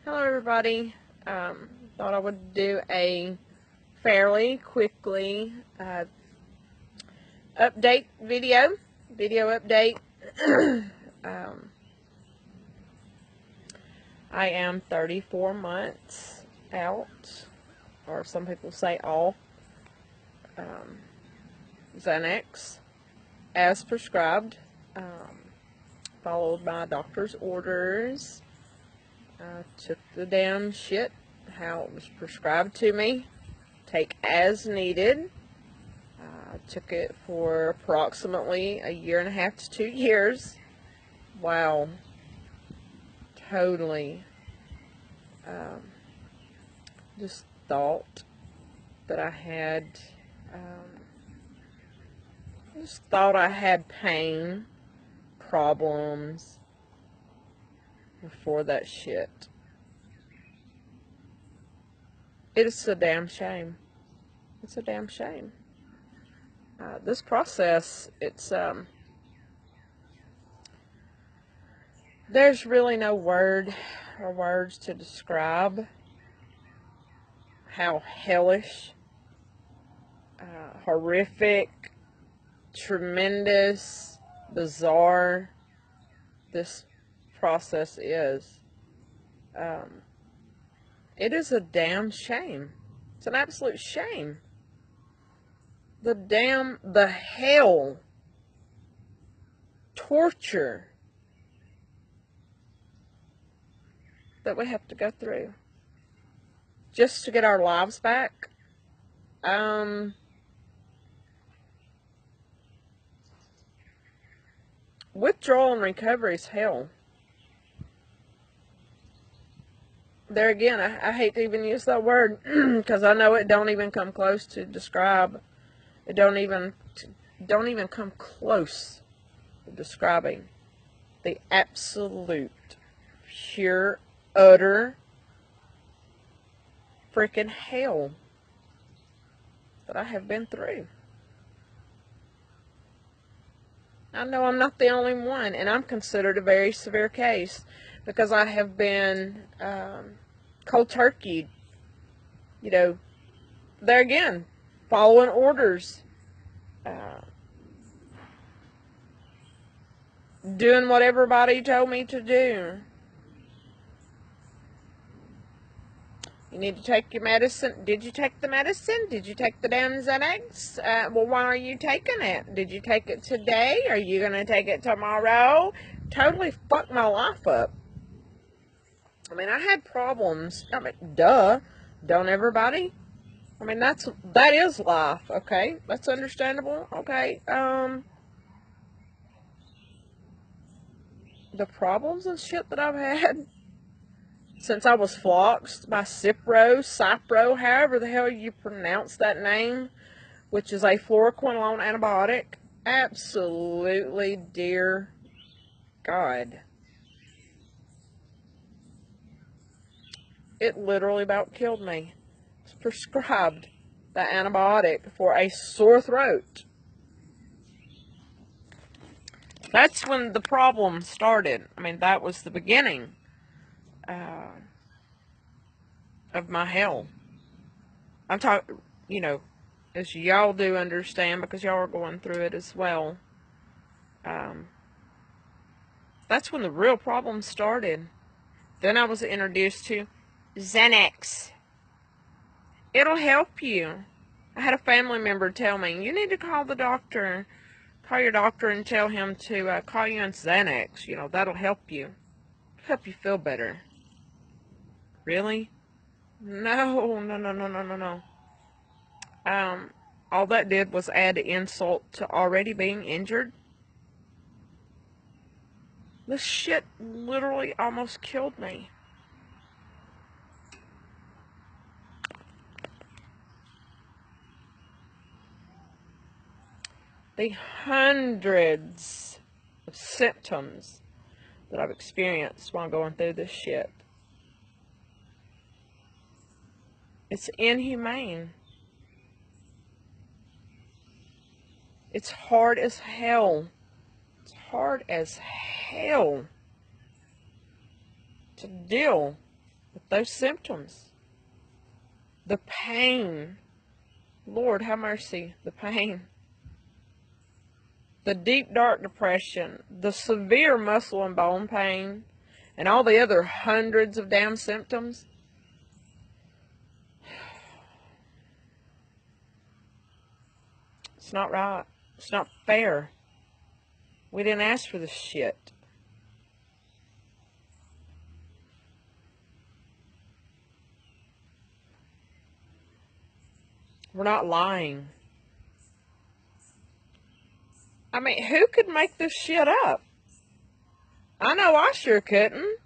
Hello everybody. Thought I would do a fairly quickly update video update. I am 34 months out, or some people say off Xanax as prescribed. Followed my doctor's orders. Took the damn shit how it was prescribed to me. Take as needed. Took it for approximately 1.5 to 2 years. Wow. Totally. Just thought that I had, just thought I had pain, problems before that shit. It's a damn shame. It's a damn shame. This process, it's, there's really no word or words to describe how hellish, horrific, tremendous, bizarre this process is. It is a damn shame. It's an absolute shame. The hell, torture that we have to go through just to get our lives back. Withdrawal and recovery is hell. There again, I hate to even use that word because I know it don't even come close to describe. It don't even come close to describing the absolute, pure, utter, freaking hell that I have been through. I know I'm not the only one, and I'm considered a very severe case because I have been cold turkeyed. You know, there again, following orders, doing what everybody told me to do. You need to take your medicine. Did you take the medicine? Did you take the damn Xanax? Well, why are you taking it? Did you take it today? Are you going to take it tomorrow? Totally fucked my life up. I mean, I had problems. I mean, duh. Don't everybody? I mean, that is life, okay? That's understandable, okay? The problems and shit that I've had since I was floxed by Cipro, however the hell you pronounce that name, which is a fluoroquinolone antibiotic. Absolutely, dear God. It literally about killed me. It's prescribed that antibiotic for a sore throat. That's when the problem started. I mean, that was the beginning of my hell. I'm talking, you know, as y'all do understand, because y'all are going through it as well. That's when the real problem started. Then I was introduced to Xanax. It'll help you. I had a family member tell me, you need to call the doctor. Call your doctor and tell him to call you on Xanax. You know, that'll help you. Help you feel better. Really? No. All that did was add insult to already being injured. This shit literally almost killed me. The hundreds of symptoms that I've experienced while going through this shit. It's inhumane. It's hard as hell. It's hard as hell to deal with those symptoms. The pain. Lord, have mercy. The pain. The deep, dark depression. The severe muscle and bone pain. And all the other hundreds of damn symptoms. It's not right. It's not fair. We didn't ask for this shit. We're not lying. I mean, who could make this shit up? I know I sure couldn't.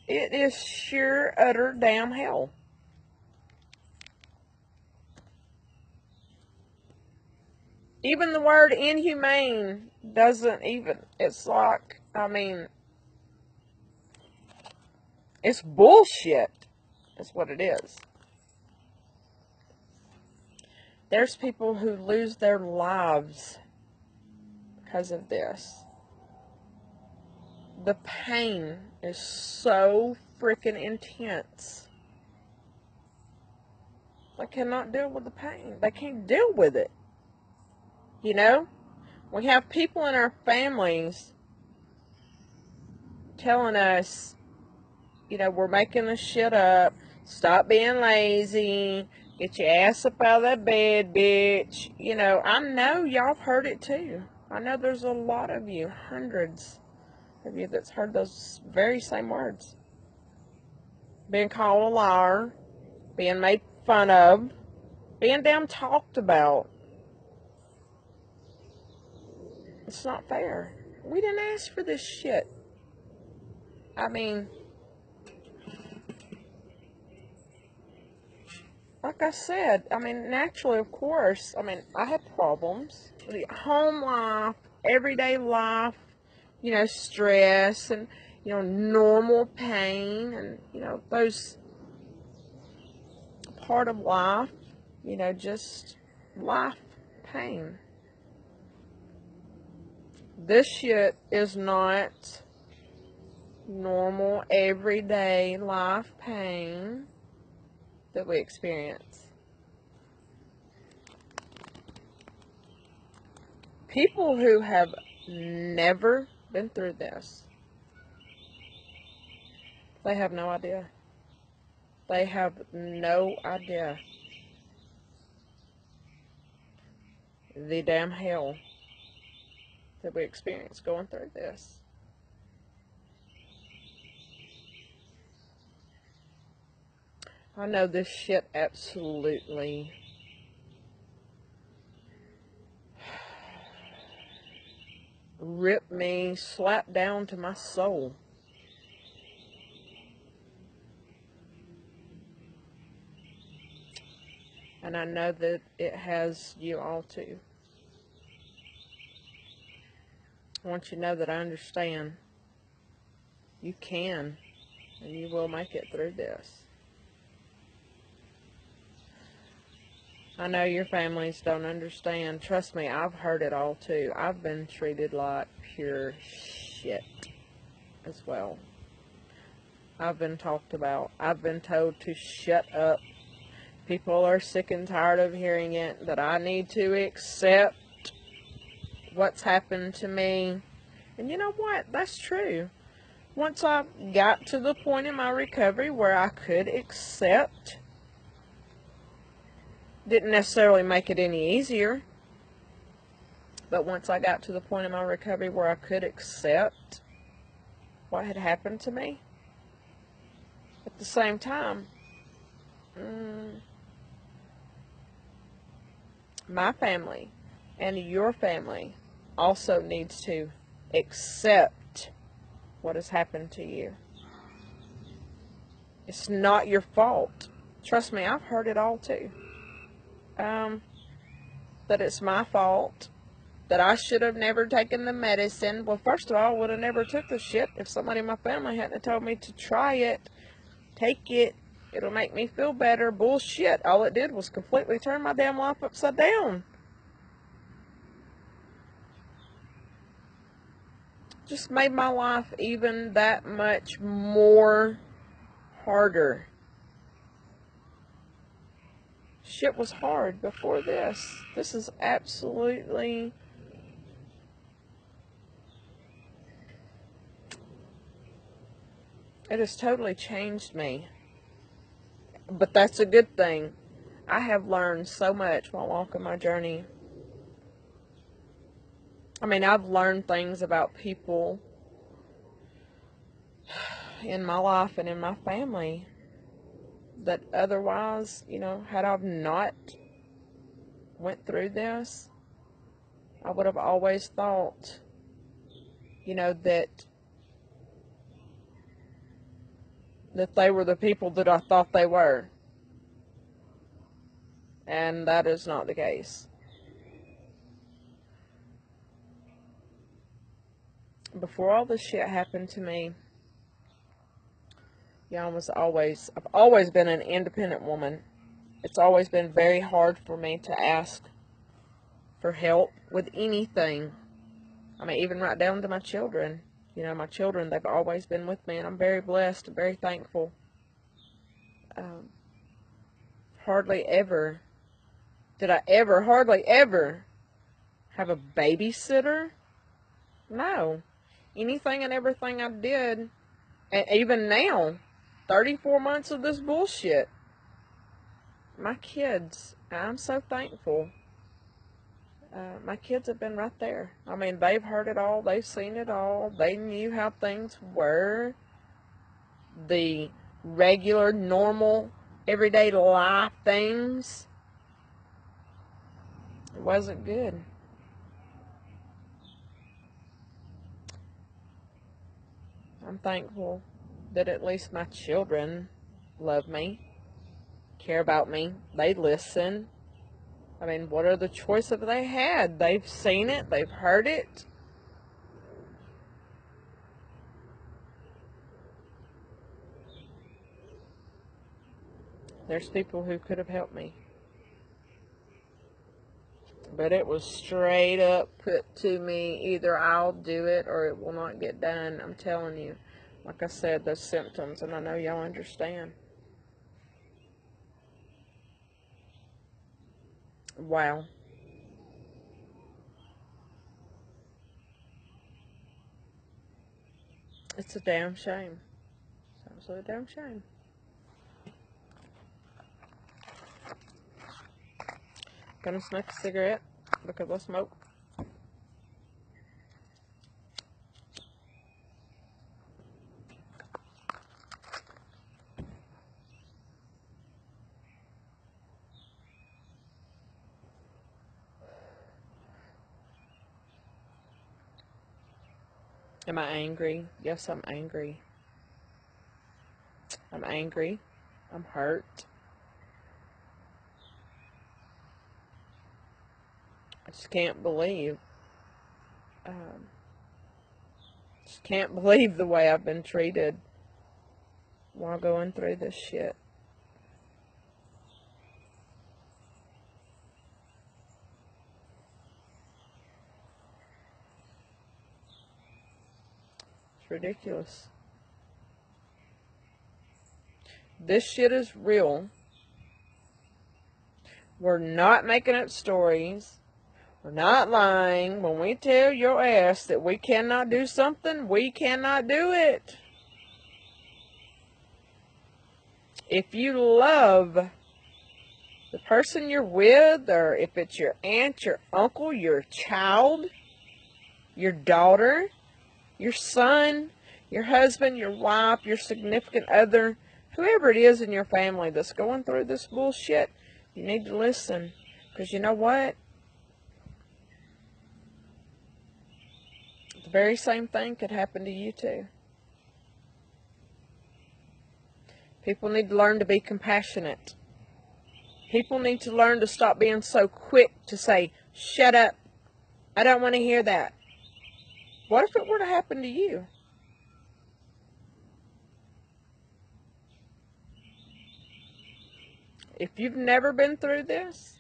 It is sure utter damn hell. Even the word inhumane doesn't even, it's like, I mean, it's bullshit, is what it is. There's people who lose their lives because of this. The pain is so freaking intense. They cannot deal with the pain. They can't deal with it. You know? We have people in our families telling us, you know, we're making this shit up. Stop being lazy. Get your ass up out of that bed, bitch. You know, I know y'all have heard it too. I know there's a lot of you, hundreds of you that's heard those very same words. Being called a liar, being made fun of, being damn talked about. It's not fair. We didn't ask for this shit. I mean, like I said, I mean, naturally, of course, I mean, I had problems. The home life, everyday life, you know, stress and, you know, normal pain and, you know, those part of life, you know, just life pain. This shit is not normal, everyday life pain that we experience. People who have never been through this, they have no idea. They have no idea the damn hell that we experience going through this. I know this shit absolutely ripped me, slapped down to my soul. And I know that it has you all too. I want you to know that I understand. You can, and you will make it through this. I know your families don't understand. Trust me, I've heard it all too. I've been treated like pure shit as well. I've been talked about. I've been told to shut up. People are sick and tired of hearing it, that I need to accept what's happened to me. And you know what? That's true. Once I got to the point in my recovery where I could accept, didn't necessarily make it any easier, but once I got to the point in my recovery where I could accept what had happened to me, at the same time, my family and your family also needs to accept what has happened to you. It's not your fault. Trust me, I've heard it all too. That it's my fault, that I should have never taken the medicine. Well, first of all, I would have never took the shit if somebody in my family hadn't told me to try it, take it, it'll make me feel better. Bullshit. All it did was completely turn my damn life upside down. just made my life even that much more harder. Shit was hard before this. This is absolutely... It has totally changed me. But that's a good thing. I have learned so much while walking my journey. I mean, I've learned things about people in my life and in my family that otherwise, you know, had I not went through this, I would have always thought, you know, that they were the people that I thought they were. And that is not the case. Before all this shit happened to me, yeah, I've always been an independent woman. It's always been very hard for me to ask for help with anything. I mean, even right down to my children. You know, my children, they've always been with me, and I'm very blessed and very thankful. Hardly ever have a babysitter. No. Anything and everything I did, and even now, 34 months of this bullshit, my kids, I'm so thankful. My kids have been right there. I mean, they've heard it all. They've seen it all. They knew how things were. The regular, normal, everyday life things. It wasn't good. I'm thankful that at least my children love me, care about me. They listen. I mean, what other choice have they had? They've seen it. They've heard it. There's people who could have helped me. But it was straight up put to me, either I'll do it or it will not get done. I'm telling you. Like I said, those symptoms, and I know y'all understand. Wow. It's a damn shame. It's absolutely a damn shame. Gonna smoke a cigarette because I smoke. Am I angry? Yes, I'm angry. I'm angry. I'm hurt. I just can't believe. Just can't believe the way I've been treated while going through this shit. It's ridiculous. This shit is real. We're not making up stories. We're not lying. When we tell your ass that we cannot do something, we cannot do it. If you love the person you're with, or if it's your aunt, your uncle, your child, your daughter, your son, your husband, your wife, your significant other, whoever it is in your family that's going through this bullshit, you need to listen. Because you know what? The very same thing could happen to you too. People need to learn to be compassionate. People need to learn to stop being so quick to say, shut up. I don't want to hear that. What if it were to happen to you? If you've never been through this,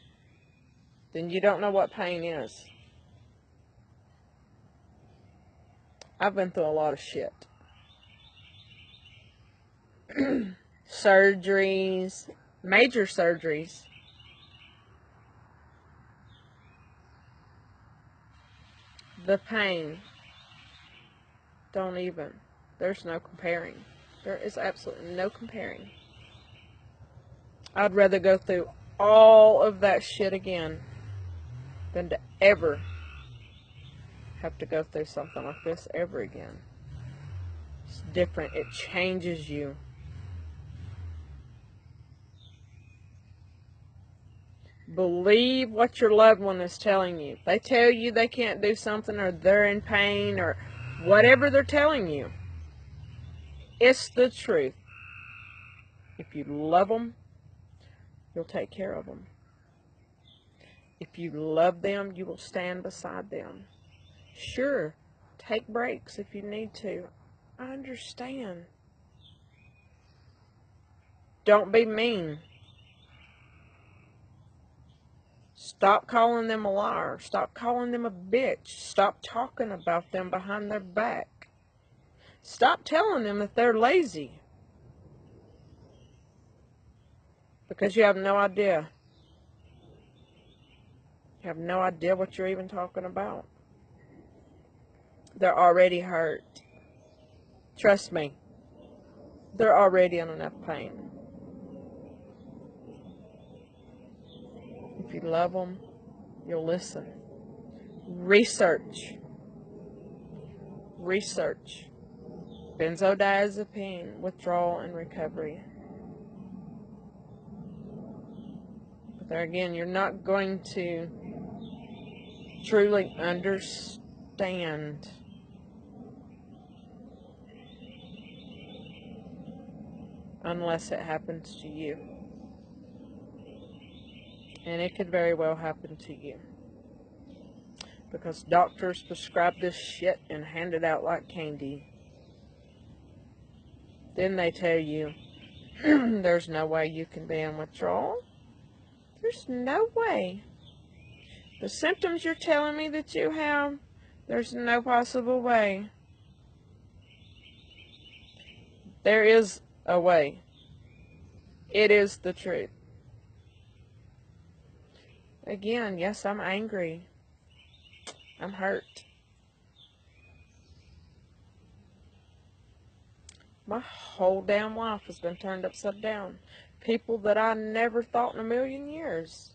then you don't know what pain is. I've been through a lot of shit. Surgeries, major surgeries. The pain, don't even. There's no comparing. There is absolutely no comparing. I'd rather go through all of that shit again than to ever have to go through something like this ever again. It's different. It changes you. Believe what your loved one is telling you. If they tell you they can't do something, or they're in pain, or whatever they're telling you, it's the truth. If you love them, you'll take care of them. If you love them, you will stand beside them. Sure, take breaks if you need to. I understand. Don't be mean. Stop calling them a liar. Stop calling them a bitch. Stop talking about them behind their back. Stop telling them that they're lazy. Because you have no idea. You have no idea what you're even talking about. They're already hurt. Trust me. They're already in enough pain. If you love them, you'll listen. Research. Research. Benzodiazepine, withdrawal, and recovery. But there again, you're not going to truly understand unless it happens to you. And it could very well happen to you. Because doctors prescribe this shit and hand it out like candy. Then they tell you, there's no way you can be in withdrawal. There's no way. The symptoms you're telling me that you have, there's no possible way. There is a way. It is the truth. Again, yes, I'm angry. I'm hurt. My whole damn life has been turned upside down. People that I never thought in a million years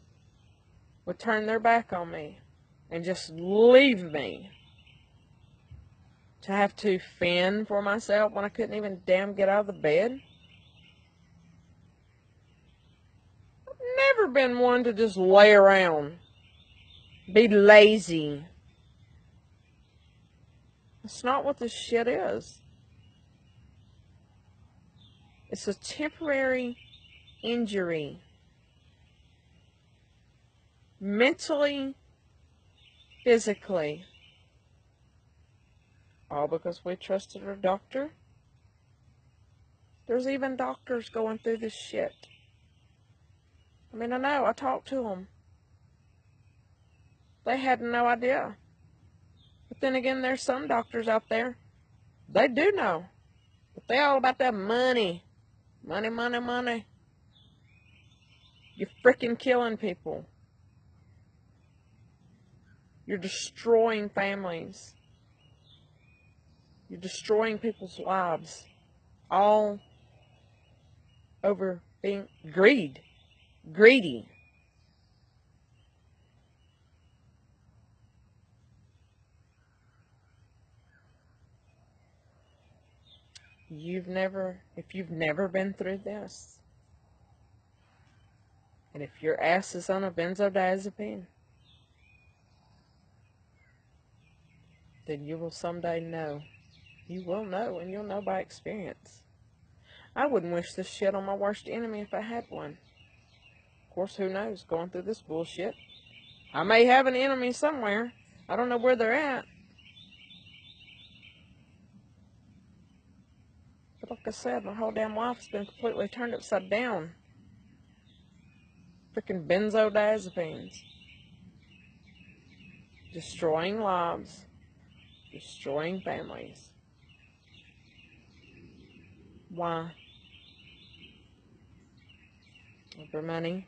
would turn their back on me and just leave me to have to fend for myself when I couldn't even damn get out of the bed. I've never been one to just lay around, be lazy. That's not what this shit is. It's a temporary injury. Mentally, physically. All because we trusted our doctor. There's even doctors going through this shit. I mean, I know, I talked to them. They had no idea. But then again, there's some doctors out there, they do know. But they all about that money. Money, money, money. You're freaking killing people. You're destroying families. You're destroying people's lives. All over being greedy. If you've never been through this, and if your ass is on a benzodiazepine, then you will someday know. You will know, and you'll know by experience. I wouldn't wish this shit on my worst enemy if I had one. Of course, who knows, going through this bullshit. I may have an enemy somewhere. I don't know where they're at. But like I said, my whole damn life's been completely turned upside down. Freaking benzodiazepines. Destroying lives. Destroying families. Why? Over money.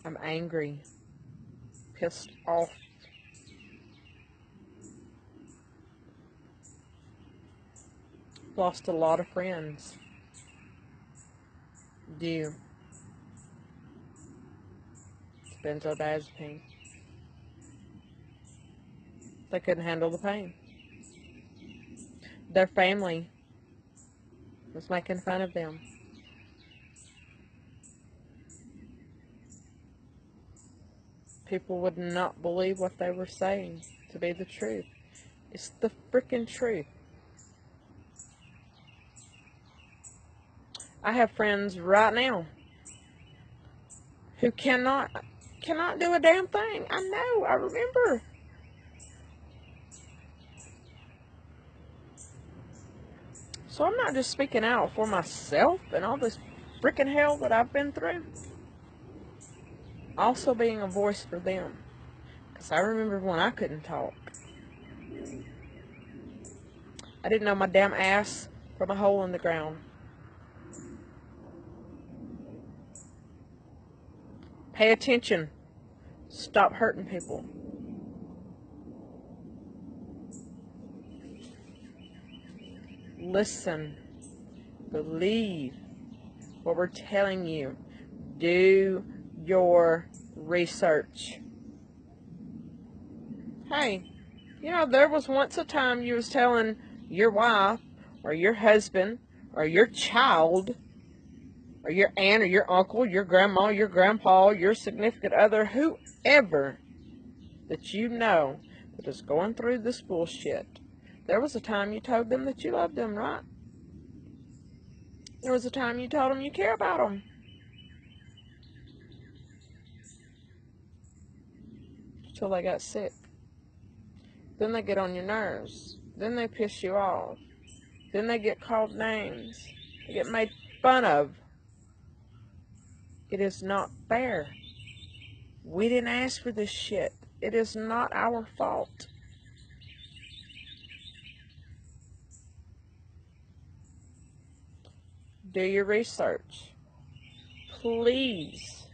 I'm angry. Pissed off. Lost a lot of friends. Due to benzodiazepine. They couldn't handle the pain. Their family was making fun of them. People would not believe what they were saying to be the truth. It's the freaking truth. I have friends right now who cannot do a damn thing. I know, I remember. So I'm not just speaking out for myself and all this freaking hell that I've been through. Also being a voice for them. Because I remember when I couldn't talk. I didn't know my damn ass from a hole in the ground. Pay attention. Stop hurting people. Listen. Believe what we're telling you. Do your research. Hey, you know, there was once a time you was telling your wife or your husband or your child or your aunt or your uncle, your grandma, your grandpa, your significant other, whoever that you know that is going through this bullshit. There was a time you told them that you loved them, right? There was a time you told them you care about them. Until they got sick. Then they get on your nerves. Then they piss you off. Then they get called names. They get made fun of. It is not fair. We didn't ask for this shit. It is not our fault. Do your research. Please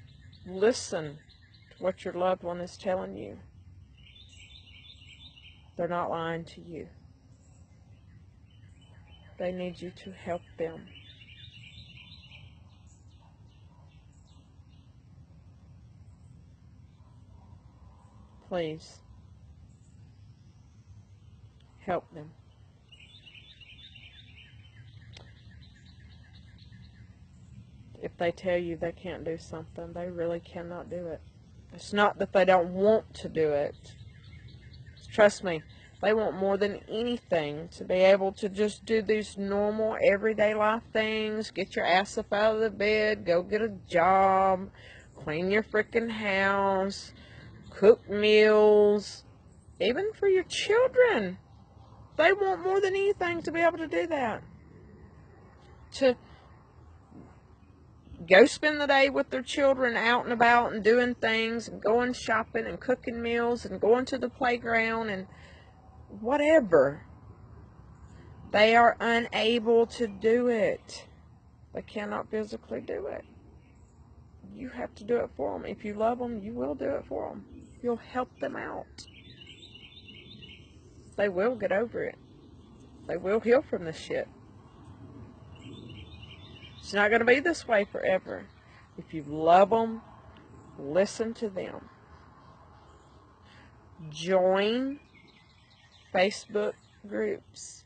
listen to what your loved one is telling you. They're not lying to you. They need you to help them. Please help them. If they tell you they can't do something, they really cannot do it. It's not that they don't want to do it. Trust me, they want more than anything to be able to just do these normal, everyday life things. Get your ass up out of the bed, go get a job, clean your freaking house, cook meals, even for your children. They want more than anything to be able to do that. To go spend the day with their children out and about and doing things and going shopping and cooking meals and going to the playground and whatever. They are unable to do it. They cannot physically do it. You have to do it for them. If you love them, you will do it for them. You'll help them out. They will get over it. They will heal from this shit. It's not going to be this way forever. If you love them, listen to them. Join Facebook groups.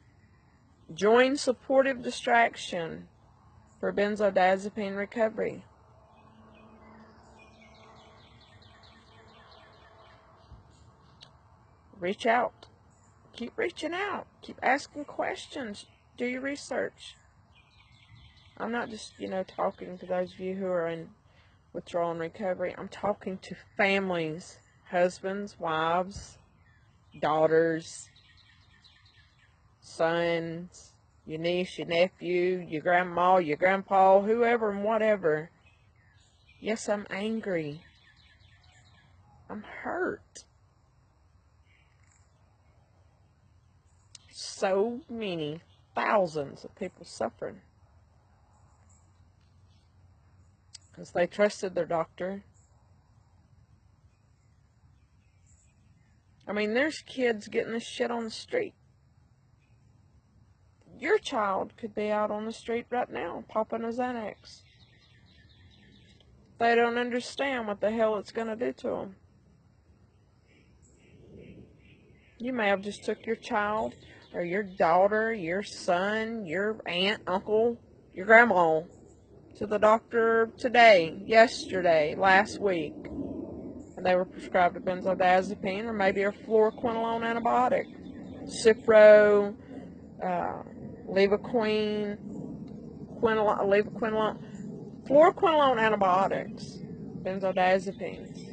Join Supportive Distraction for Benzodiazepine Recovery. Reach out. Keep reaching out. Keep asking questions. Do your research. I'm not just, talking to those of you who are in withdrawal and recovery. I'm talking to families, husbands, wives, daughters, sons, your niece, your nephew, your grandma, your grandpa, whoever and whatever. Yes, I'm angry. I'm hurt. so many thousands of people suffering because they trusted their doctor. I mean, there's kids getting this shit on the street. Your child could be out on the street right now, popping a Xanax. They don't understand what the hell it's going to do to them. You may have just took your child, or your daughter, your son, your aunt, uncle, your grandma, to the doctor today, yesterday, last week, and they were prescribed a benzodiazepine, or maybe a fluoroquinolone antibiotic, Cipro, levoquine, fluoroquinolone antibiotics, benzodiazepines.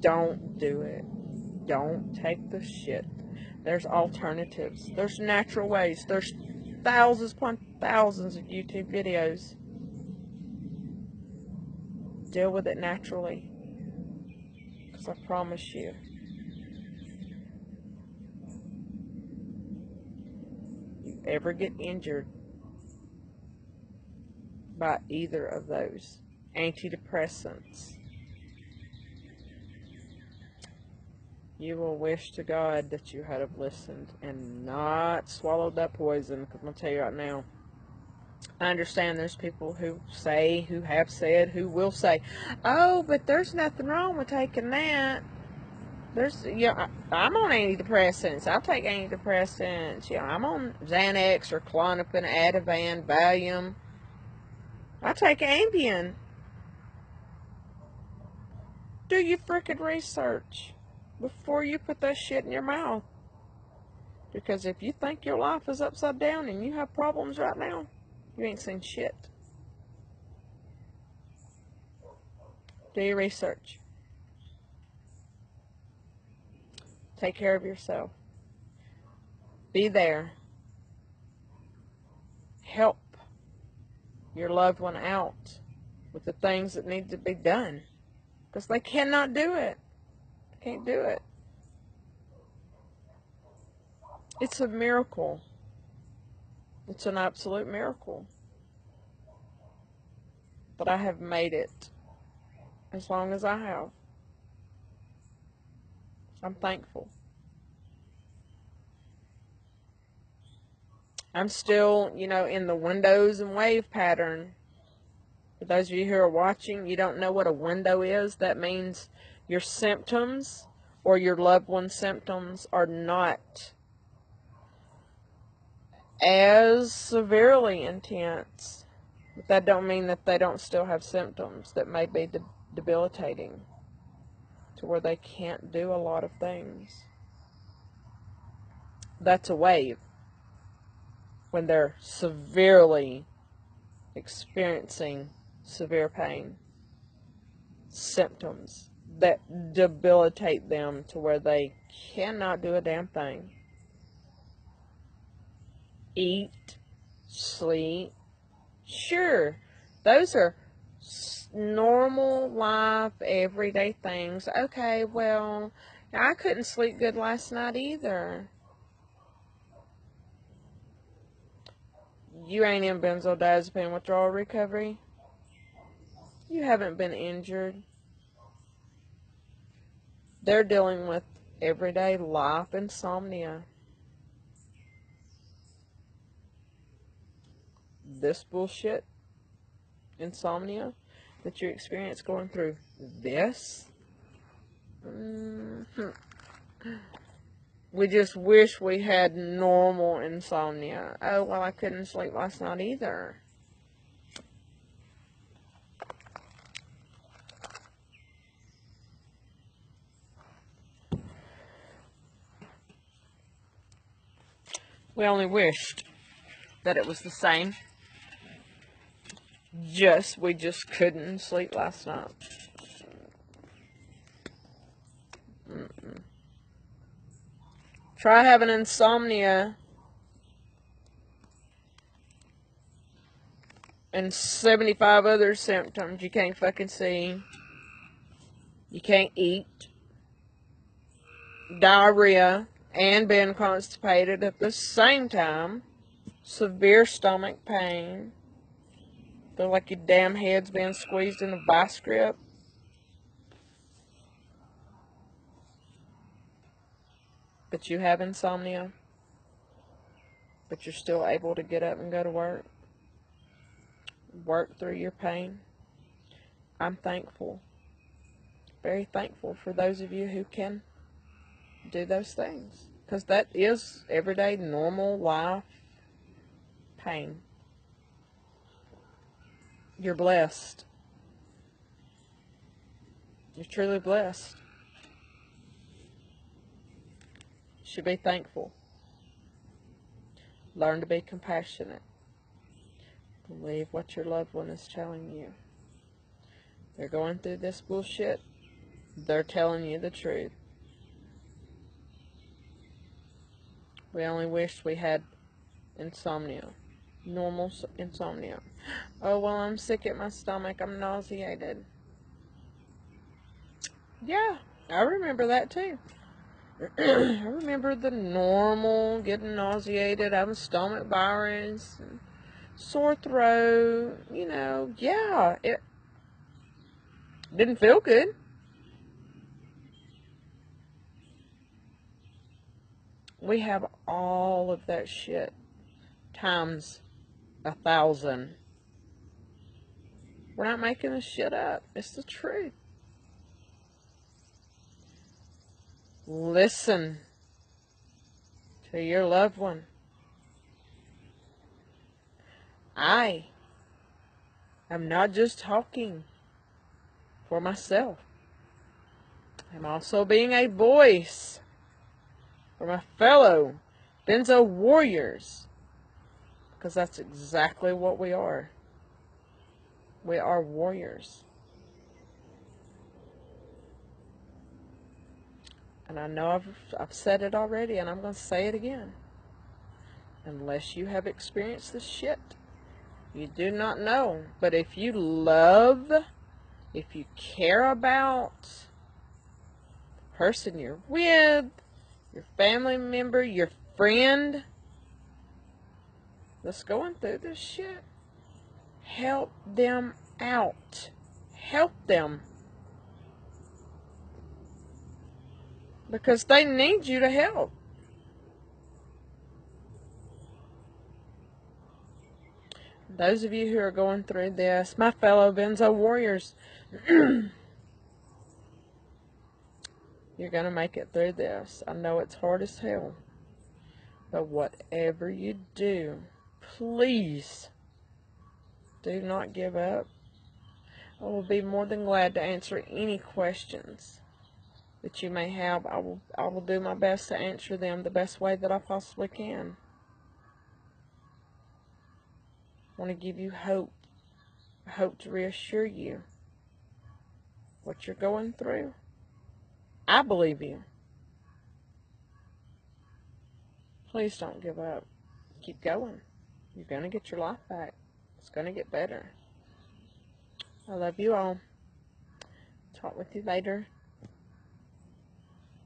Don't do it. Don't take the shit. There's alternatives. There's natural ways. There's thousands upon thousands of YouTube videos. Deal with it naturally. Because I promise you, you ever get injured by either of those antidepressants, you will wish to God that you had have listened and not swallowed that poison. Because I'm going to tell you right now, I understand there's people who say, who have said, who will say, oh, but there's nothing wrong with taking that. There's, I'm on antidepressants. I'll take antidepressants. I'm on Xanax or Klonopin, Ativan, Valium. I take Ambien. Do your frickin' research before you put that shit in your mouth. Because if you think your life is upside down and you have problems right now, you ain't seen shit. Do your research. Take care of yourself. Be there. Help your loved one out with the things that need to be done. Because they cannot do it. They can't do it. It's a miracle. It's an absolute miracle. But I have made it as long as I have. I'm thankful. I'm still, in the windows and wave pattern. For those of you who are watching, you don't know what a window is. That means your symptoms or your loved one's symptoms are not as severely intense. But that don't mean that they don't still have symptoms that may be debilitating to where they can't do a lot of things. That's a wave. When they're severely experiencing severe pain, symptoms that debilitate them to where they cannot do a damn thing. Eat, sleep. Sure, those are normal life, everyday things. Okay, well, I couldn't sleep good last night either. You ain't in benzodiazepine withdrawal recovery. You haven't been injured. They're dealing with everyday life insomnia. This bullshit, insomnia, that you experience going through this. We just wish we had normal insomnia. Oh, well, I couldn't sleep last night either. We only wished that it was the same. We just couldn't sleep last night. Try having insomnia and 75 other symptoms. You can't fucking see. You can't eat. diarrhea and being constipated at the same time, severe stomach pain, feel like your damn head's being squeezed in a vice grip, but you have insomnia, but you're still able to get up and go to work through your pain. I'm thankful, very thankful for those of you who can do those things, because that is everyday normal life pain. You're blessed. You're truly blessed. You should be thankful. Learn to be compassionate. Believe what your loved one is telling you. They're going through this bullshit. They're telling you the truth. We only wish we had insomnia. Normal insomnia. Oh, well, I'm sick at my stomach. I'm nauseated. Yeah, I remember that too. I remember the normal, getting nauseated, having stomach virus, and sore throat, you know. Yeah, it didn't feel good. We have all of that shit times 1,000. We're not making this shit up. It's the truth. Listen to your loved one. I am not just talking for myself. I'm also being a voice for my fellow Benzo warriors, because that's exactly what we are. We are warriors. And I know I've said it already, and I'm going to say it again. Unless you have experienced this shit, you do not know. But if you love, if you care about the person you're with, your family member, your friend that's going through this shit, help them out. Help them. Because they need you to help. Those of you who are going through this, my fellow Benzo warriors, you're going to make it through this. I know it's hard as hell. But whatever you do, please do not give up. I will be more than glad to answer any questions that you may have. I will do my best to answer them the best way that I possibly can. I want to give you hope. I hope to reassure you what you're going through. I believe you. Please don't give up. Keep going. You're going to get your life back. It's going to get better. I love you all. Talk with you later.